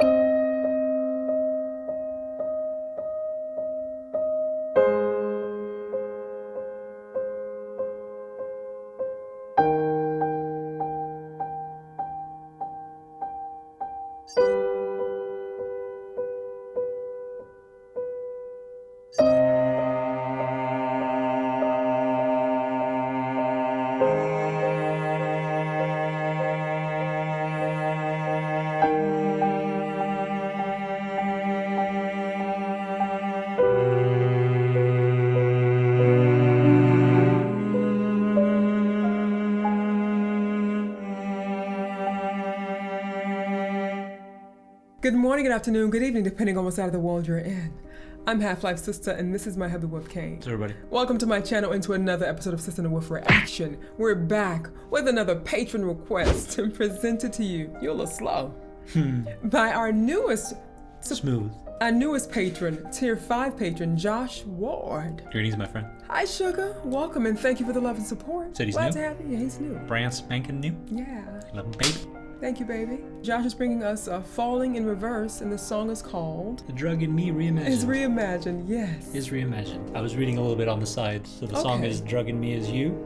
Good morning, good afternoon, good evening, depending on what side of the world you're in. I'm HalfLifeSistah, and this is my hubby Wolf Kane. What's everybody? Welcome to my channel and to another episode of Sister and the Wolf Reaction. We're back with another patron request presented to you. You're a little slow. By our newest patron, Tier 5 patron, Josh Ward. Greetings, my friend. Hi, sugar. Welcome, and thank you for the love and support. Said he's Glad new? to have you. Yeah, he's new. Brand spanking new. Yeah. Love him, baby. Thank you, baby. Josh is bringing us Falling in Reverse, and the song is called... The Drug in Me Reimagined. Is Reimagined, yes. Is Reimagined. I was reading a little bit on the side. So the song is Drug in Me Is You.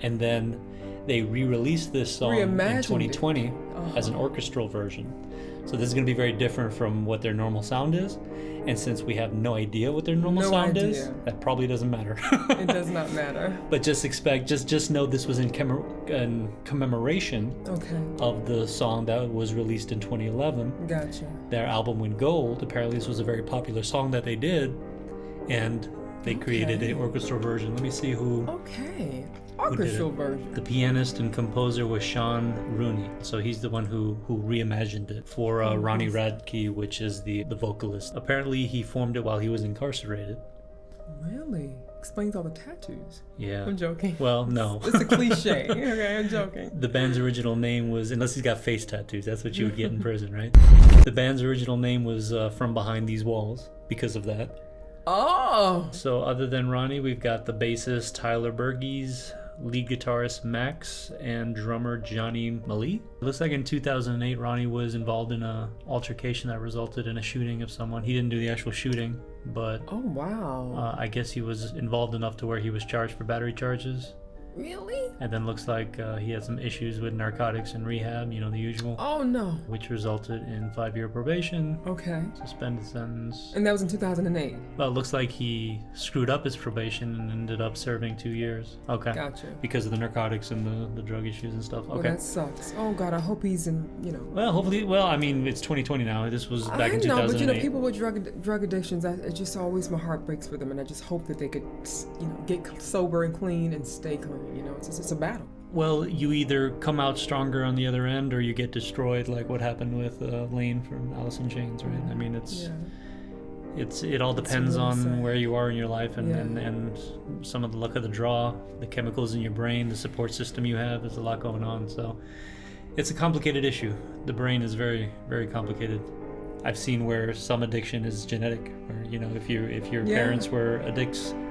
And then they re-released this song in 2020 as an orchestral version. So this is going to be very different from what their normal sound is. And since we have no idea what their normal sound is, that probably doesn't matter. It does not matter. But just know this was in commemoration of the song that was released in 2011. Gotcha. Their album went gold. Apparently this was a very popular song that they did. And they created an orchestral version. Let me see who... Orchestral version. The pianist and composer was Sean Rooney. So he's the one who reimagined it for Ronnie Radke, which is the vocalist. Apparently he formed it while he was incarcerated. Really? Explains all the tattoos. Yeah. I'm joking. Well, no. It's a cliche. Okay, I'm joking. The band's original name was, unless he's got face tattoos, that's what you would get in prison, right? The band's original name was From Behind These Walls because of that. Oh! So other than Ronnie, we've got the bassist Tyler Burgess, lead guitarist Max, and drummer Johnny Malee. It looks like in 2008, Ronnie was involved in an altercation that resulted in a shooting of someone. He didn't do the actual shooting, but I guess he was involved enough to where he was charged for battery charges. Really? And then looks like he had some issues with narcotics and rehab, you know, the usual. Oh no. Which resulted in 5-year probation. Okay. Suspended sentence. And that was in 2008? Well, it looks like he screwed up his probation and ended up serving 2 years. Okay. Gotcha. Because of the narcotics and the drug issues and stuff. Okay. Well, that sucks. Oh God, I hope he's in, you know. Well, hopefully, I mean, it's 2020 now. This was back in 2008. I know, but you know, people with drug addictions, it just always, my heart breaks for them, and I just hope that they could, you know, get sober and clean and stay clean. You know, it's a battle. Well, you either come out stronger on the other end, or you get destroyed, like what happened with Lane from Alice in Chains, right? I mean, it all depends on where you are in your life and some of the luck of the draw, the chemicals in your brain, the support system you have. There's a lot going on, so it's a complicated issue. The brain is very, very complicated. I've seen where some addiction is genetic, or you know, if your parents were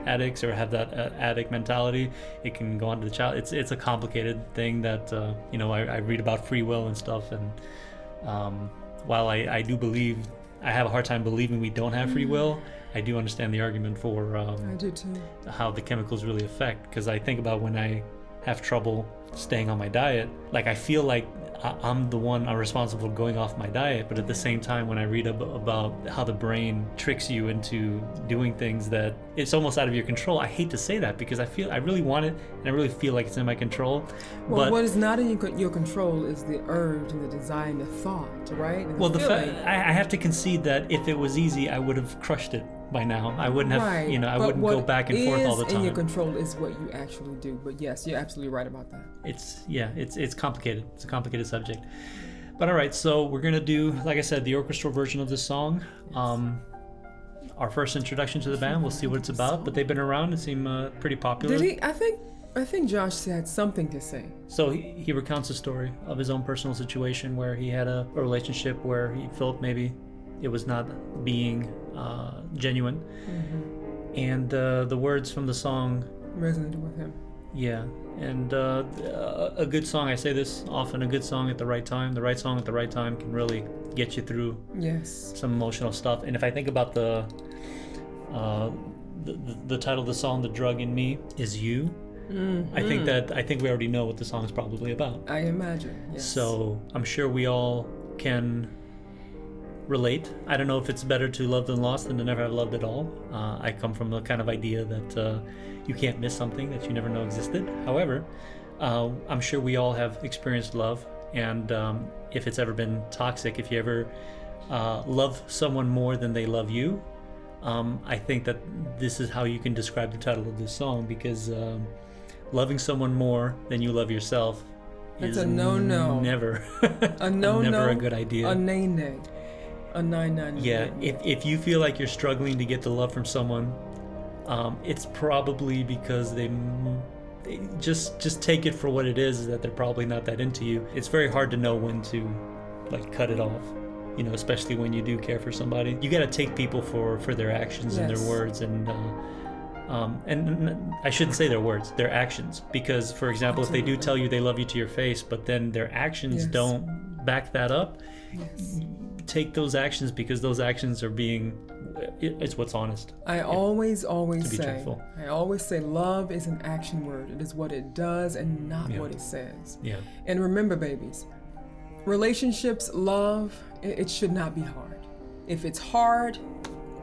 addicts or have that addict mentality, it can go on to the child. It's a complicated thing that you know, I read about free will and stuff, and while I do believe, I have a hard time believing we don't have free will, I do understand the argument for I do too. How the chemicals really affect, because I think about when I have trouble staying on my diet, like I feel like I'm the one responsible for going off my diet, but at the same time, when I read about how the brain tricks you into doing things that it's almost out of your control, I hate to say that because I really want it, and I really feel like it's in my control. Well, but what is not in your control is the urge and the desire and the thought, right? And well, I have to concede that if it was easy, I would have crushed it by now. I wouldn't have, you know, I wouldn't go back and forth all the time. What is in your control is what you actually do. But yes, you're absolutely right about that. It's complicated. It's a complicated subject. But all right, so we're gonna do, like I said, the orchestral version of this song. Our first introduction to the band. We'll see what it's about. But they've been around and seem pretty popular. Did he? I think Josh had something to say. So he recounts a story of his own personal situation where he had a relationship where he felt maybe it was not being genuine, and the words from the song resonated with him. Yeah. And a good song, I say this often, a good song at the right time, the right song at the right time can really get you through some emotional stuff. And if I think about the title of the song, The Drug in Me Is You, I think we already know what the song is probably about. I imagine, yes. So I'm sure we all can relate. I don't know if it's better to love than lost than to never have loved at all. I come from the kind of idea that you can't miss something that you never know existed. However, I'm sure we all have experienced love, and if it's ever been toxic, if you ever love someone more than they love you, I think that this is how you can describe the title of this song, because loving someone more than you love yourself is a no-no. Never a no-no, never a good idea. A nay-nay. A nine-nine. Yeah, if you feel like you're struggling to get the love from someone, it's probably because they just take it for what it is that they're probably not that into you. It's very hard to know when to like cut it off, you know, especially when you do care for somebody. You got to take people for their actions and their words, and I shouldn't say their words, their actions, because for example, if they do tell you they love you to your face, but then their actions don't back that up, take those actions, because those actions are it's what's honest. I always say love is an action word. It is what it does and not what it says. Yeah. And remember, babies, relationships, love, it should not be hard. If it's hard,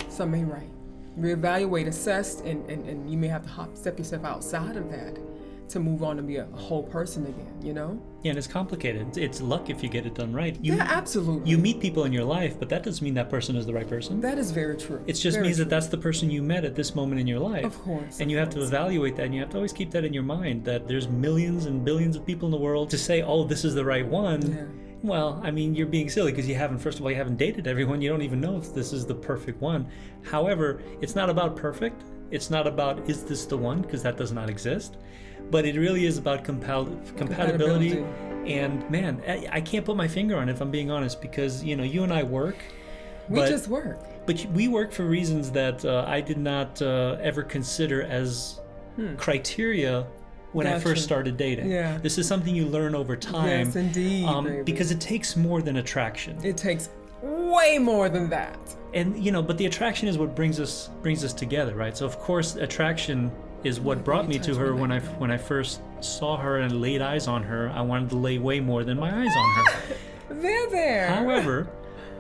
something ain't right. Reevaluate, assess, and you may have to step yourself outside of that to move on and be a whole person again, you know? Yeah, and it's complicated. It's luck if you get it done right. Absolutely. You meet people in your life, but that doesn't mean that person is the right person. That is very true. It just means that that's the person you met at this moment in your life. Of course. And you have to evaluate that, and you have to always keep that in your mind, that there's millions and billions of people in the world. To say, oh, this is the right one, well, I mean, you're being silly, because you haven't dated everyone. You don't even know if this is the perfect one. However, it's not about perfect. It's not about, is this the one? Because that does not exist. But it really is about compatibility. And man, I can't put my finger on it if I'm being honest, because, you know, you and I work. We just work. But we work for reasons that I did not ever consider as criteria when I first started dating. Yeah. This is something you learn over time. Yes, indeed, because it takes more than attraction. It takes way more than that. And, you know, but the attraction is what brings us together, right? So of course, attraction is what brought me to her. When I first saw her and laid eyes on her, I wanted to lay way more than my eyes on her. There. However,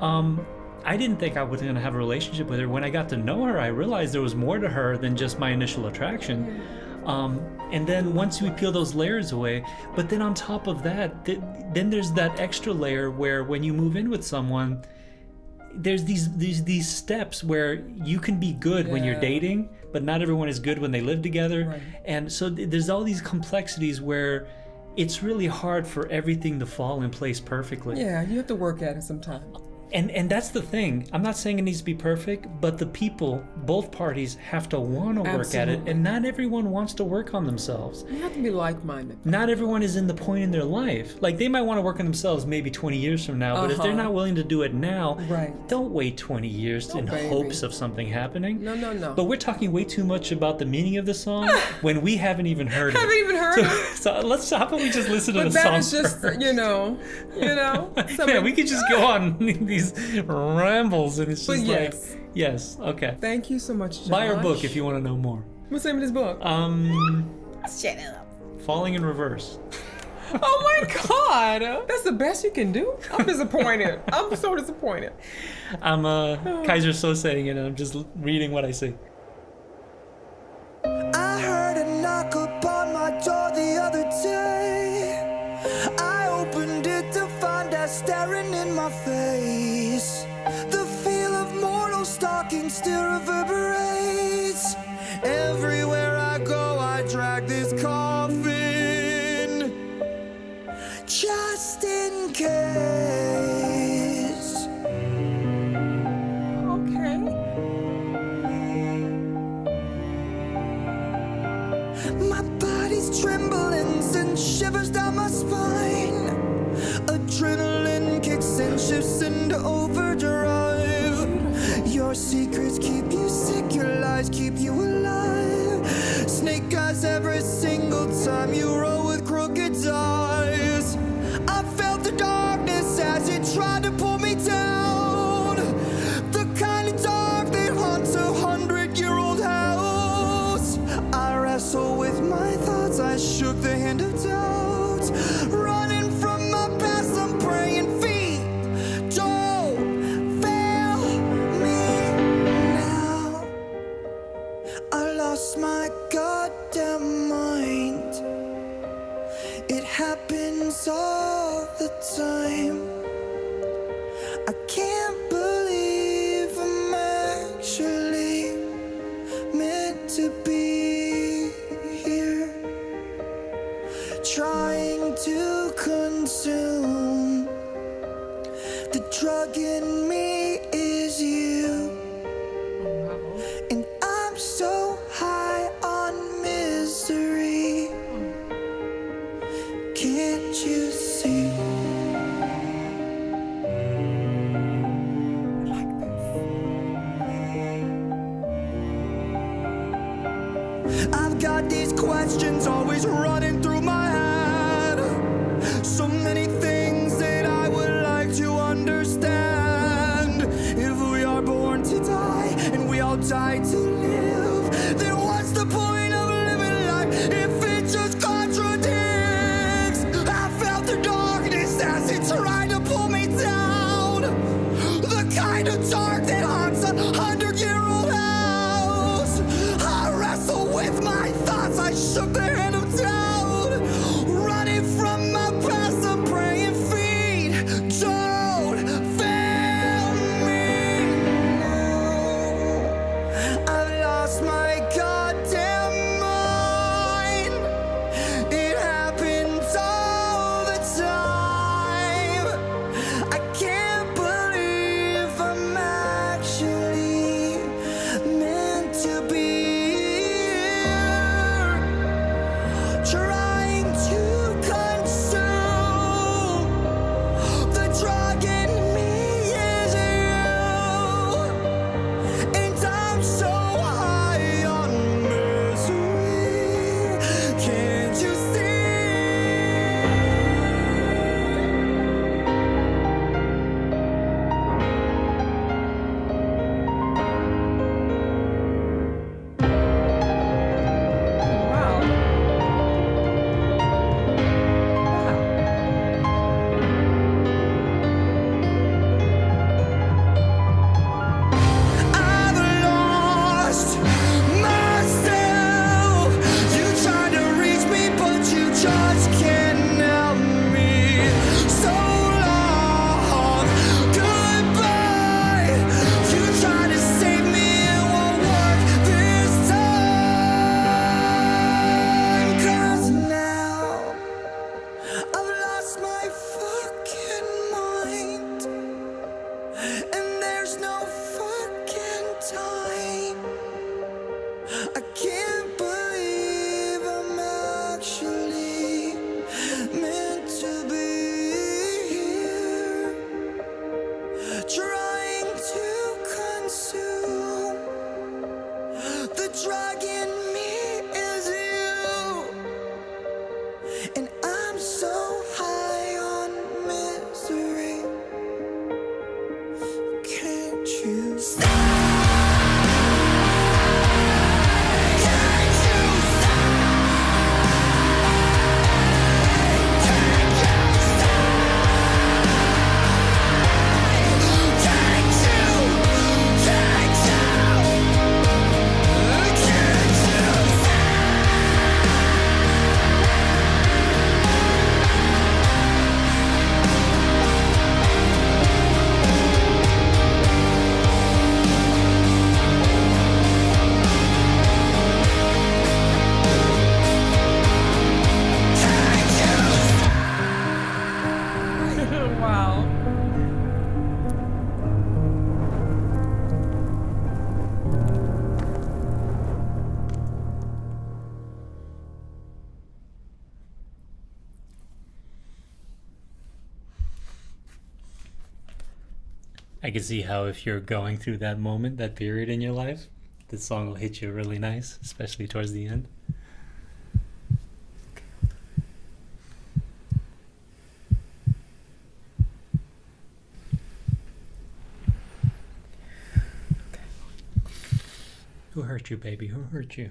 I didn't think I was going to have a relationship with her. When I got to know her, I realized there was more to her than just my initial attraction. And then once we peel those layers away, but then on top of that, then there's that extra layer where when you move in with someone, there's these steps where you can be good when you're dating, but not everyone is good when they live together. Right. And so there's all these complexities where it's really hard for everything to fall in place perfectly. Yeah, you have to work at it sometimes. And that's the thing. I'm not saying it needs to be perfect, but the people, both parties, have to want to work at it. And not everyone wants to work on themselves. You have to be like-minded. Not everyone is in the point in their life. Like, they might want to work on themselves maybe 20 years from now, but if they're not willing to do it now, don't wait 20 years in hopes of something happening. No. But we're talking way too much about the meaning of the song when we haven't even heard it. So how about we just listen to the song But that is just, first? you know. Yeah, we could just go on these rambles, and it's just yes, okay. Thank you so much, Josh. Buy our book if you want to know more. What's the name of this book? Shut up. Falling in Reverse. Oh my God, that's the best you can do? I'm disappointed. I'm so disappointed. I'm Kaiser Sosaing it, and I'm just reading what I see. I heard a knock upon my door the other day. I opened it to find her staring in my face. The feel of mortal stalking still reverberates. Everywhere I go, I drag this coffin, just in case. Okay. My body's trembling, sends shivers down my spine. Adrenaline kicks and shifts into overdrive. Your secrets keep you sick, your lies keep you alive. Snake eyes every single time. got these questions always running through my head. So many things that I would like to understand. If we are born to die and we all die to live, then what's the point of living life if it just contradicts? I felt the darkness as it tried to pull me down. The kind of dark that haunts 100-year-old house. I wrestle with my thoughts, I shook the hand of doubt. Running from my past, I'm praying feet don't fail me now. I've lost my goddamn mind. It happens all the time. I can't believe I'm actually meant to be here, trying to consume. The drug in me is you, and I'm so high on misery. Can't you see? Wow. I've lost myself. You try to reach me, but you just can't help me. So long, goodbye. You try to save me, it won't work this time. 'Cause now I've lost my fucking mind. And there's no fucking time. I can't believe I'm actually meant to be here, trying to consume. The drug in me is you, and I'm so high on misery. Can't you stay? Can't you stay? Can't you stay? Can't you? Can't you? Can't you Wow. I can see how if you're going through that moment, that period in your life, this song will hit you really nice, especially towards the end. Who hurt you, baby? Who hurt you?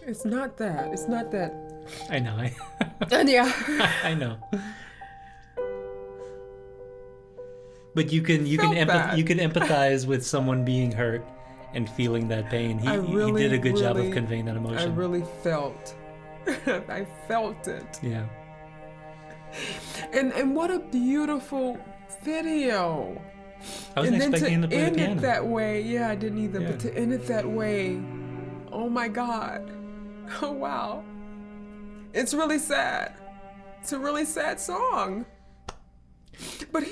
It's not that. It's not that. I know. Yeah. I know. But you can Felt bad. you can empathize with someone being hurt and feeling that pain. He really, did a good job of really- conveying that I emotion. really felt. I felt it. Yeah. And what a beautiful video. I wasn't and then expecting him to to play the end piano. it that way, yeah, I didn't either. Yeah. But to end it that way, oh my God. Oh wow. It's really sad. It's a really sad song. But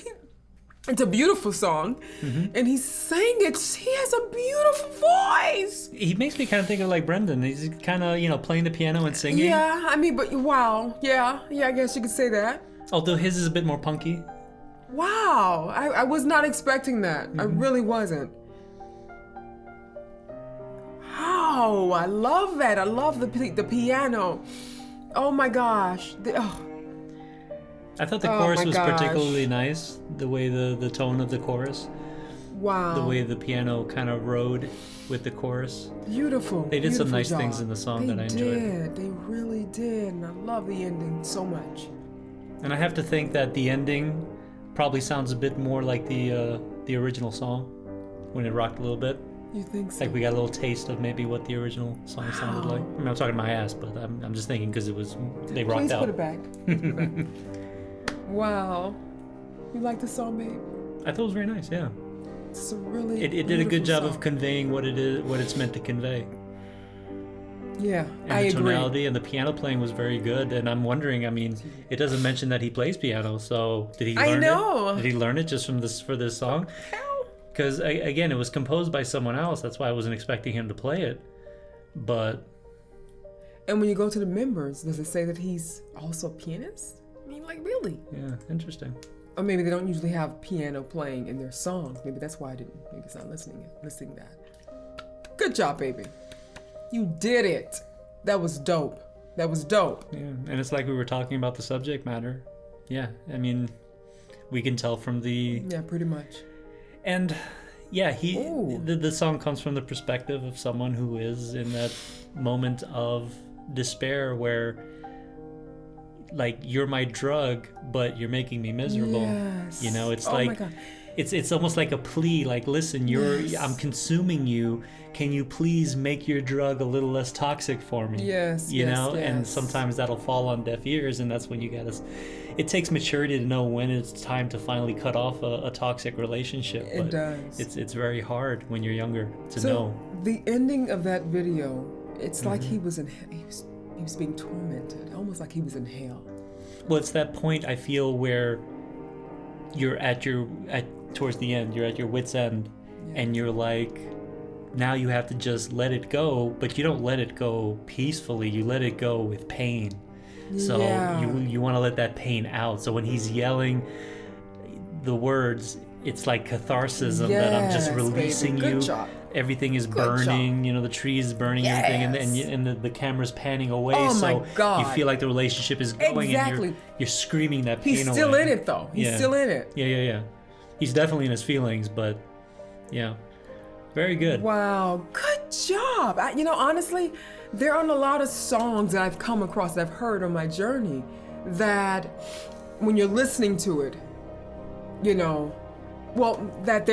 it's a beautiful song, and he sang it. He has a beautiful voice. He makes me kind of think of like Brendan. He's kind of, playing the piano and singing. Yeah, I mean, but wow. Yeah, I guess you could say that. Although his is a bit more punky. Wow, I was not expecting that. I really wasn't. Wow, I love that. I love the piano. Oh my gosh. I thought the chorus was particularly nice. The way the tone of the chorus. Wow. The way the piano kind of rode with the chorus. Beautiful. They did some nice job. things in the song that I enjoyed. They really did. And I love the ending so much. And I have to think that the ending probably sounds a bit more like the original song when it rocked a little bit. You think so? Like we got a little taste of maybe what the original song sounded like. I mean, I'm talking my ass, but I'm just thinking because they rocked out. Please put it back. Wow. You like the song, babe? I thought it was very nice, yeah. It's a really It did a good job song. of conveying what it's meant to convey. Yeah, and I the agree. tonality and the piano playing was very good. And I'm wondering, I mean, it doesn't mention that he plays piano, so did he learn it? Did he learn it just for this song? Because again, it was composed by someone else. That's why I wasn't expecting him to play it. But and when you go to the members, does it say that he's also a pianist? I mean, like, really? Yeah, interesting. Or maybe they don't usually have piano playing in their songs. Maybe that's why I didn't. Maybe it's not listening that. Good job, baby. You did it. That was dope. That was dope. Yeah, and it's like we were talking about the subject matter. Yeah, I mean, we can tell from the... Yeah, pretty much. And yeah, the song comes from the perspective of someone who is in that moment of despair where, like, you're my drug, but you're making me miserable. Yes. You know, it's my God. It's almost like a plea, like, listen, I'm consuming you. Can you please make your drug a little less toxic for me? Yes. You know, yes. and sometimes that'll fall on deaf ears, and that's when you gotta. It takes maturity to know when it's time to finally cut off a toxic relationship. It does. It's very hard when you're younger to know. The ending of that video, it's like he was being tormented, almost like he was in hell. Well, it's that point I feel where you're towards the end, you're at your wit's end, and you're like, now you have to just let it go, but you don't let it go peacefully. You let it go with pain. So you want to let that pain out. So when he's yelling the words, it's like catharsis that I'm just releasing you. Job. Everything is burning, you know, the tree is burning, everything, and the camera's panning away. Oh so my God. you feel like the relationship is going, and you're screaming that pain away. He's still in it, though. He's still in it. Yeah. He's definitely in his feelings, but yeah. Very good. Wow, good job. Honestly, there aren't a lot of songs that I've come across that I've heard on my journey that when you're listening to it, that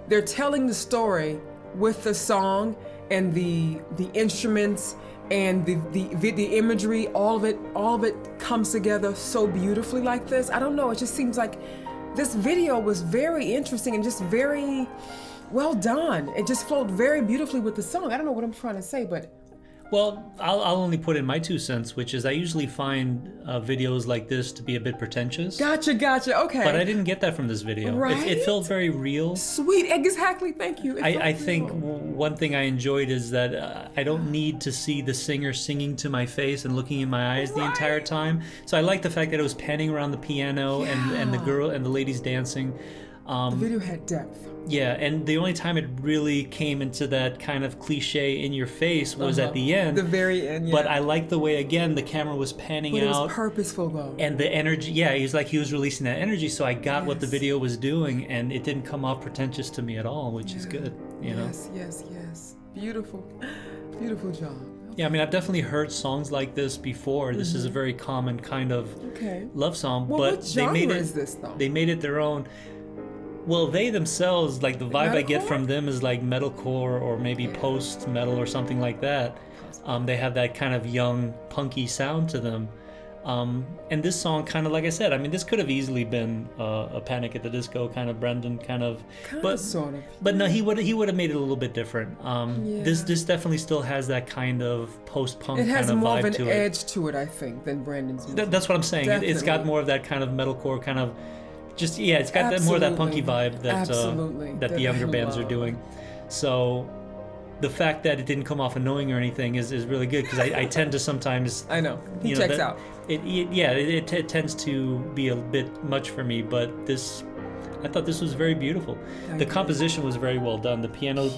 they're telling the story with the song and the instruments and the imagery, all of it comes together so beautifully like this. I don't know, it just seems like this video was very interesting and just very well done. It just flowed very beautifully with the song. I don't know what I'm trying to say, but... Well, I'll only put in my 2 cents, which is I usually find videos like this to be a bit pretentious. Gotcha, okay. But I didn't get that from this video. Right? It felt very real. Sweet, exactly, thank you. I think one thing I enjoyed is that I don't need to see the singer singing to my face and looking in my eyes the entire time. So I like the fact that it was panning around the piano and the girl and the ladies dancing. The video had depth. Yeah, and the only time it really came into that kind of cliche in your face was at the end. The very end, yeah. But I like the way, again, the camera was panning out. It was purposeful, though. And the energy, he was releasing that energy, so I got what the video was doing, and it didn't come off pretentious to me at all, which is good, you know? Yes. Beautiful job. Yeah, I mean, I've definitely heard songs like this before. This is a very common kind of love song, but what genre is this, though? They made it their own. Well, they themselves, like the vibe I get from them is like metalcore or maybe post-metal or something like that. They have that kind of young, punky sound to them. And this song kind of, like I said, I mean, this could have easily been a Panic at the Disco kind of Brendan kind of, sort of. But no, he would have made it a little bit different. This definitely still has that kind of post-punk kind of vibe to it. It has more of an edge to it, I think, than Brandon's music. That's what I'm saying. It's got more of that kind of metalcore kind of. It's got more of that punky vibe that the younger bands are doing. So, the fact that it didn't come off annoying or anything is really good, because I tend to sometimes... I know. He checks out. It tends to be a bit much for me, but I thought this was very beautiful. The composition was very well done. The piano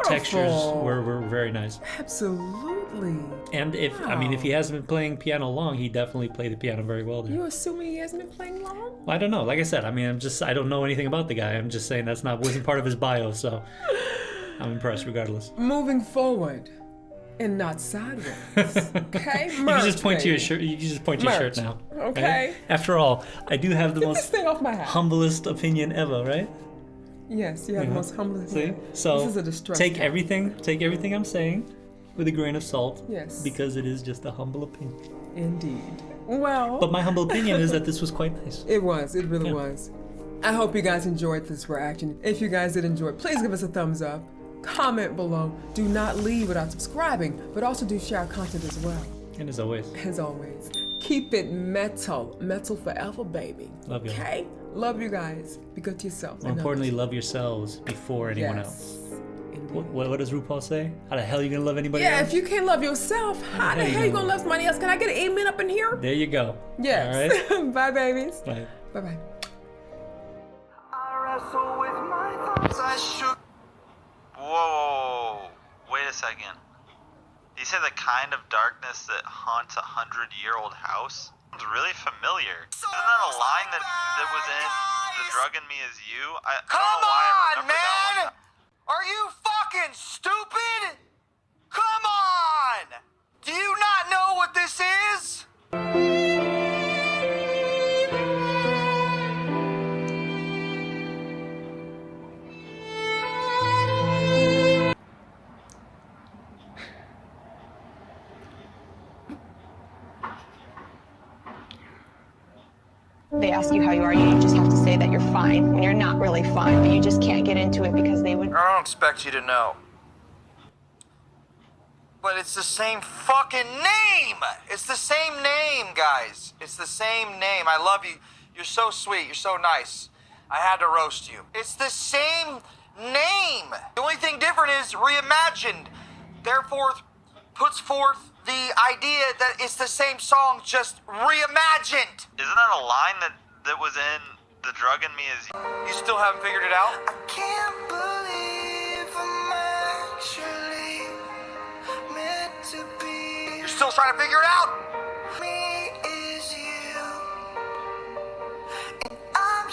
textures were very nice. Absolutely. And if he hasn't been playing piano long, he definitely played the piano very well there. You assuming he hasn't been playing long? Well, I don't know. Like I said, I don't know anything about the guy. I'm just saying wasn't part of his bio, so I'm impressed regardless. Moving forward. And not sideways. Okay? You can just point to your shirt. You can just point to your shirt now. Okay. Right? After all, I do have the this thing off my hat. humblest opinion ever, right? Yes, you have the most humblest. See? So this is a distress take cap. everything I'm saying with a grain of salt. Yes. Because it is just a humble opinion. Indeed. Well. But my humble opinion is that this was quite nice. It was. It really was. I hope you guys enjoyed this reaction. If you guys did enjoy, please give us a thumbs up. Comment below. Do not leave without subscribing, but also do share our content as well. And as always, keep it metal forever, baby. Love you. Okay? Love you guys. Be good to yourselves. More importantly, love yourselves before anyone else. What does RuPaul say? How the hell are you gonna love anybody else? Yeah, if you can't love yourself, how the hell are you gonna love somebody else? Can I get an amen up in here? There you go. Yes. All right. Bye, babies. Bye. Bye-bye. I wrestle with my thoughts. I shook. Whoa, wait a second. You say the kind of darkness that haunts a 100-year-old house? Sounds really familiar. Isn't that a line that was in The Drug in Me Is You? I don't know why I remember that one. Are you fucking stupid? Come on! Do you not know what this is? They ask you how you are, you just have to say that you're fine, and you're not really fine, but you just can't get into it because they would... I don't expect you to know. But it's the same fucking name! It's the same name, guys. It's the same name. I love you. You're so sweet. You're so nice. I had to roast you. It's the same name. The only thing different is Reimagined. Therefore, puts forth the idea that it's the same song, just reimagined. Isn't that a line that was in The Drug in Me Is You? You still haven't figured it out? I can't believe I'm actually meant to be. You're still trying to figure it out? Me is you. And I'm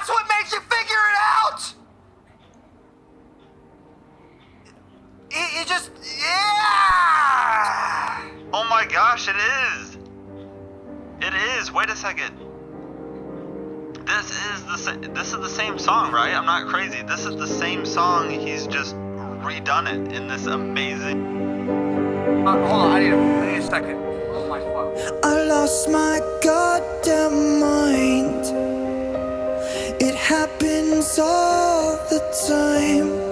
That's what makes you figure it out! You just, yeah! Oh my gosh, it is! It is! Wait a second. This is the same song, right? I'm not crazy. This is the same song. He's just redone it in this amazing... Hold on, I need a second. Oh my fuck. I lost my goddamn mind. It happens all the time.